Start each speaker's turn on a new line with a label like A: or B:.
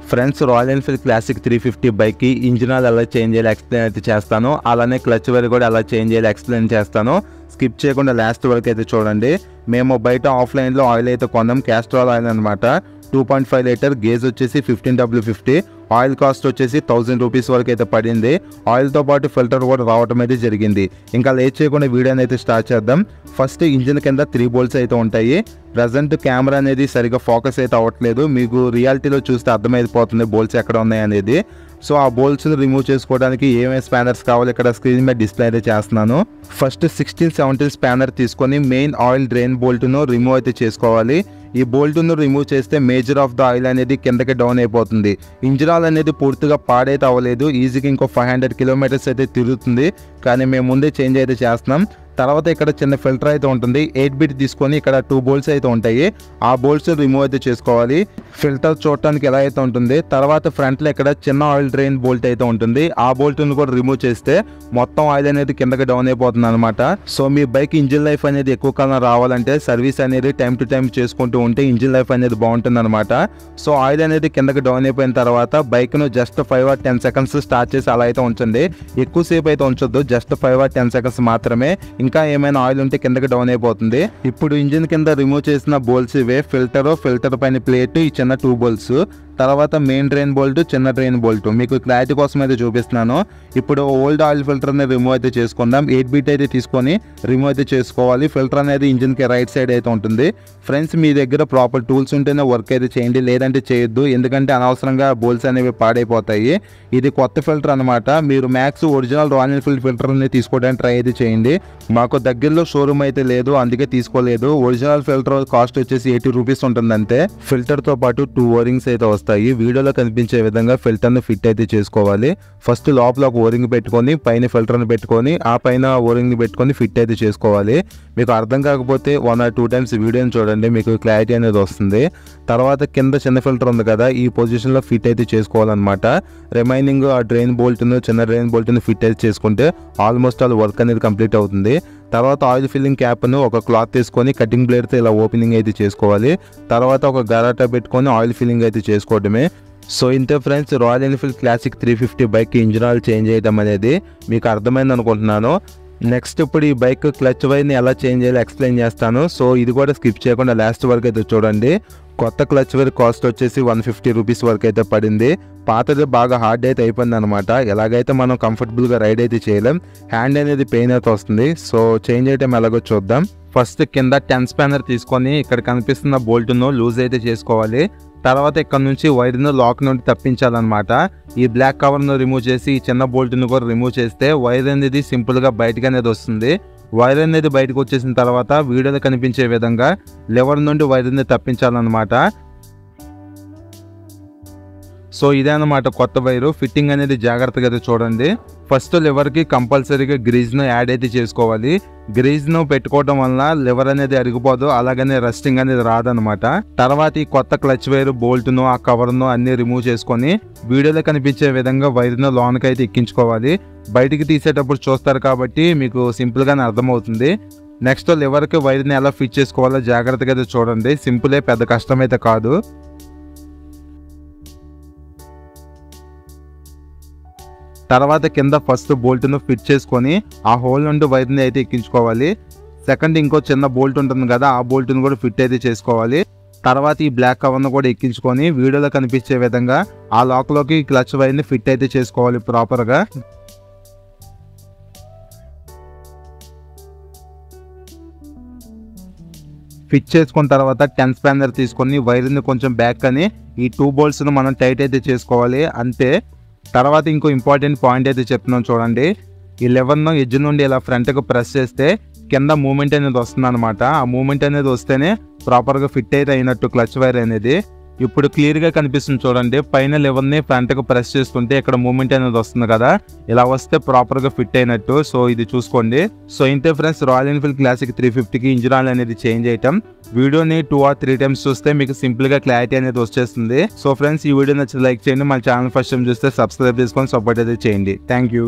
A: Friends, royal Enfield classic 350 బైక్కి engine oil ఎలా change చేయాలి ఎక్స్ప్లెయిన్ అయితే చేస్తాను. అలానే క్లచ్ వైర్ కూడా ఎలా చేంజ్ చేయాలి ఎక్స్ప్లెయిన్ చేస్తాను. స్కిప్ చేయకుండా లాస్ట్ వరకు అయితే చూడండి. మేము బయట ఆఫ్లైన్లో ఆయిల్ అయితే కొన్నాం, క్యాస్ట్రాల్ ఆయిల్ అనమాట. 2.5 లీటర్, గేజ్ వచ్చేసి 15W50, ఆయిల్ కాస్ట్ వచ్చేసి 1000 రూపీస్ వరకు అయితే పడింది. ఆయిల్తో పాటు ఫిల్టర్ కూడా రావడం అయితే జరిగింది. ఇంకా లేట్ చేయకుండా వీడియోని అయితే స్టార్ట్ చేద్దాం. ఫస్ట్ ఇంజిన్ కింద 3 బోల్ట్స్ అయితే ఉంటాయి. ప్రజెంట్ కెమెరా అనేది సరిగా ఫోకస్ అయితే అవ్వట్లేదు, మీకు రియాలిటీలో చూస్తే అర్థమైపోతుంది బోల్ట్స్ ఎక్కడ ఉన్నాయి అనేది. సో ఆ బోల్ట్స్ రిమూవ్ చేసుకోవడానికి ఏమేమి స్పానర్స్ కావాలి ఇక్కడ స్క్రీన్ మీద డిస్ప్లే అయితే చేస్తున్నాను. ఫస్ట్ 16-17 స్పానర్ తీసుకొని మెయిన్ ఆయిల్ డ్రైన్ బోల్ట్ను రిమూవ్ అయితే చేసుకోవాలి. ఈ బోల్ట్ను రిమూవ్ చేస్తే మేజర్ ఆఫ్ ద ఆయిల్ అనేది కిందకి డౌన్ అయిపోతుంది. ఇంజిన్ ఆయిల్ అనేది పూర్తిగా పాడైతే అవ్వలేదు, ఈజీగా ఇంకో 500 కిలోమీటర్స్ అయితే తిరుగుతుంది. కానీ మేము ముందే చేంజ్ అయితే చేస్తున్నాం. తర్వాత ఇక్కడ చిన్న ఫిల్టర్ అయితే ఉంటుంది, 8 బిట్ తీసుకొని ఇక్కడ 2 బోల్ట్స్ అయితే ఉంటాయి. ఆ బోల్ట్స్ రిమూవ్ అయితే చేసుకోవాలి. ఫిల్టర్ చూడటానికి ఎలా అయితే ఉంటుంది. తర్వాత ఫ్రంట్లో ఇక్కడ చిన్న ఆయిల్ డ్రైన్ బోల్ట్ అయితే ఉంటుంది, ఆ బోల్ట్ను కూడా రిమూవ్ చేస్తే మొత్తం ఆయిల్ అనేది కిందకి డౌన్ అయిపోతుంది అనమాట. సో మీ బైక్ ఇంజిన్ లైఫ్ అనేది ఎక్కువ కాలం రావాలంటే సర్వీస్ అనేది టైం టు టైం చేసుకుంటూ ఉంటే ఇంజిన్ లైఫ్ అనేది బాగుంటుంది అనమాట. సో ఆయిల్ అనేది కిందకి డౌన్ అయిపోయిన తర్వాత బైక్ను జస్ట్ 5 or 10 సెకండ్స్ స్టార్ట్ చేసి అలా అయితే ఉంచండి. ఎక్కువసేపు అయితే ఉంచొద్దు, జస్ట్ 5 or 10 సెకండ్స్ మాత్రమే. ఇంకా ఏమైనా ఆయిల్ ఉంటే కిందకి డౌన్ అయిపోతుంది. ఇప్పుడు ఇంజిన్ కింద రిమూవ్ చేసిన బోల్ట్స్ ఇవే, ఫిల్టర్ పైన ప్లేట్, ఈ చిన్న 2 బోల్ట్స్, తర్వాత మెయిన్ డ్రైన్ బోల్ట్, చిన్న డ్రైన్ బోల్ట్. మీకు క్లారిటీ కోసం అయితే చూపిస్తున్నాను. ఇప్పుడు ఓల్డ్ ఆయిల్ ఫిల్టర్ని రిమూవ్ అయితే చేసుకుందాం. 8 బిట్ అయితే తీసుకొని రిమూవ్ అయితే చేసుకోవాలి. ఫిల్టర్ అనేది ఇంజిన్కి రైట్ సైడ్ అయితే ఉంటుంది. ఫ్రెండ్స్, మీ దగ్గర ప్రాపర్ టూల్స్ ఉంటేనే వర్క్ అయితే చేయండి, లేదంటే చేయొద్దు, ఎందుకంటే అనవసరంగా బోల్ట్స్ అనేవి పాడైపోతాయి. ఇది కొత్త ఫిల్టర్ అనమాట. మీరు మ్యాక్స్ ఒరిజినల్ రాయల్ ఎన్ఫీల్డ్ ఫిల్టర్ని తీసుకోవడానికి ట్రై అయితే చేయండి. మాకు దగ్గరలో షోరూమ్ అయితే లేదు, అందుకే తీసుకోలేదు. ఒరిజినల్ ఫిల్టర్ కాస్ట్ వచ్చేసి 80 రూపీస్ ఉంటుంది అంతే. ఫిల్టర్తో పాటు 2 ఓరింగ్స్ అయితే వస్తాయి. వీడియోలో కనిపించే విధంగా ఫిల్టర్ని ఫిట్ అయితే చేసుకోవాలి. ఫస్ట్ లోపల ఒక ఓరింగ్ పెట్టుకొని పైన ఫిల్టర్ని పెట్టుకొని ఆ పైన ఓరింగ్ని పెట్టుకొని ఫిట్ అయితే చేసుకోవాలి. మీకు అర్థం కాకపోతే 1 or 2 టైమ్స్ వీడియోని చూడండి, మీకు క్లారిటీ అనేది వస్తుంది. తర్వాత కింద చిన్న ఫిల్టర్ ఉంది కదా, ఈ పొజిషన్లో ఫిట్ అయితే చేసుకోవాలన్నమాట. రిమైనింగ్ ఆ డ్రైన్ బోల్ట్ను, చిన్న డ్రైన్ బోల్ట్ను ఫిట్ అయితే చేసుకుంటే ఆల్మోస్ట్ ఆల్ వర్క్ అనేది కంప్లీట్ అవుతుంది. తర్వాత ఆయిల్ ఫిల్లింగ్ క్యాప్ను ఒక క్లాత్ తీసుకొని కటింగ్ బ్లేడ్తో ఇలా ఓపెనింగ్ అయితే చేసుకోవాలి. తర్వాత ఒక గరాటా పెట్టుకొని ఆయిల్ ఫిల్లింగ్ అయితే చేసుకోవడమే. సో ఇంతే friends, royal Enfield classic 350 bike engine oil change చేయడం అనేది మీకు అర్థమైంది అనుకుంటున్నాను. నెక్స్ట్ ఇప్పుడు ఈ బైక్ క్లచ్ వైర్ని ఎలా చేంజ్ చేయాలో ఎక్స్ప్లెయిన్ చేస్తాను. సో ఇది కూడా స్కిప్ చేయకుండా లాస్ట్ వరకు అయితే చూడండి. కొత్త క్లచ్ వైర్ కాస్ట్ వచ్చేసి 150 రూపీస్ వరకు అయితే పడింది. పాతది బాగా హార్డ్ అయితే అయిపోయింది అనమాట. ఎలాగైతే మనం కంఫర్టబుల్గా రైడ్ అయితే చేయలేం, హ్యాండ్ అనేది పెయిన్ అయితే వస్తుంది. సో చేంజ్ చేయడం ఎలాగో చూద్దాం. ఫస్ట్ కింద 10 స్పానర్ తీసుకొని ఇక్కడ కనిపిస్తున్న బోల్ట్ను లూజ్ అయితే చేసుకోవాలి. తర్వాత ఇక్కడ నుంచి వైర్ను లాక్ నుండి తప్పించాలన్నమాట. ఈ బ్లాక్ కవర్ను రిమూవ్ చేసి ఈ చిన్న బోల్ట్ను కూడా రిమూవ్ చేస్తే వైర్ అనేది సింపుల్గా బయటకు అనేది వస్తుంది. వైర్ అనేది బయటకు వచ్చేసిన తర్వాత వీడియోలో కనిపించే విధంగా లెవర్ నుండి వైర్ని తప్పించాలన్నమాట. సో ఇదే అన్నమాట కొత్త వైరు. ఫిట్టింగ్ అనేది జాగ్రత్తగా అయితే చూడండి. ఫస్ట్ లివర్కి కంపల్సరీగా గ్రీజ్ను యాడ్ అయితే చేసుకోవాలి. గ్రీజ్ను పెట్టుకోవడం వల్ల లివర్ అనేది అరిగిపోదు, అలాగనే రస్టింగ్ అనేది రాదనమాట. తర్వాత ఈ కొత్త క్లచ్ వైర్ బోల్ట్ను, ఆ కవర్ను అన్ని రిమూవ్ చేసుకొని వీడియోలో కనిపించే విధంగా వైర్ను లోన్కి అయితే ఎక్కించుకోవాలి. బయటికి తీసేటప్పుడు చూస్తారు కాబట్టి మీకు సింపుల్గానే అర్థమవుతుంది. నెక్స్ట్ లివర్కి వైర్ని ఎలా ఫిట్ చేసుకోవాలో జాగ్రత్తగా అయితే చూడండి. సింపులే, పెద్ద కష్టమైతే కాదు. తర్వాత కింద ఫస్ట్ బోల్ట్ను ఫిట్ చేసుకొని ఆ హోల్ నుండి వైర్ని అయితే ఎక్కించుకోవాలి. సెకండ్ ఇంకో చిన్న బోల్ట్ ఉంటుంది కదా, ఆ బోల్ట్ను కూడా ఫిట్ అయితే చేసుకోవాలి. తర్వాత ఈ బ్లాక్ కవర్ను కూడా ఎక్కించుకొని వీడియోలో కనిపించే విధంగా ఆ లాక్లోకి క్లచ్ వైర్ని ఫిట్ అయితే చేసుకోవాలి ప్రాపర్గా. ఫిట్ చేసుకున్న తర్వాత 10 స్పానర్ తీసుకొని వైర్ని కొంచెం బ్యాక్ అని ఈ 2 బోల్ట్స్ను మనం టైట్ అయితే చేసుకోవాలి అంతే. తర్వాత ఇంకో ఇంపార్టెంట్ పాయింట్ అయితే చెప్తున్నాను చూడండి. ఈ లెవర్ను ఎడ్జ్ నుండి ఇలా ఫ్రంట్కు ప్రెస్ చేస్తే కింద మూమెంట్ అనేది వస్తుంది అనమాట. ఆ మూమెంట్ అనేది వస్తేనే ప్రాపర్గా ఫిట్ అయితే అయినట్టు క్లచ్ వైర్ అనేది. ఇప్పుడు క్లియర్గా కనిపిస్తుంది చూడండి. పైన లెవర్ని ఫ్రంట్కు ప్రెస్ చేస్తుంటే ఇక్కడ మూమెంట్ అనేది వస్తుంది కదా, ఇలా వస్తే ప్రాపర్గా ఫిట్ అయినట్టు. సో ఇది చూసుకోండి. సో ఇంతే ఫ్రెండ్స్, రాయల్ ఎన్ఫీల్డ్ క్లాసిక్ 350కి ఇంజిన్ ఆయిల్ అనేది చేంజ్ చేయటం. వీడియోని 2 or 3 టైమ్స్ చూస్తే మీకు సింపుల్గా క్లారిటీ అనేది వచ్చేస్తుంది. సో ఫ్రెండ్స్, ఈ వీడియో నచ్చితే లైక్ చేయండి. మన ఛానల్ ఫస్ట్ టైం చూస్తే సబ్స్క్రైబ్ చేసుకొని సపోర్ట్ అయితే చేయండి. Thank you.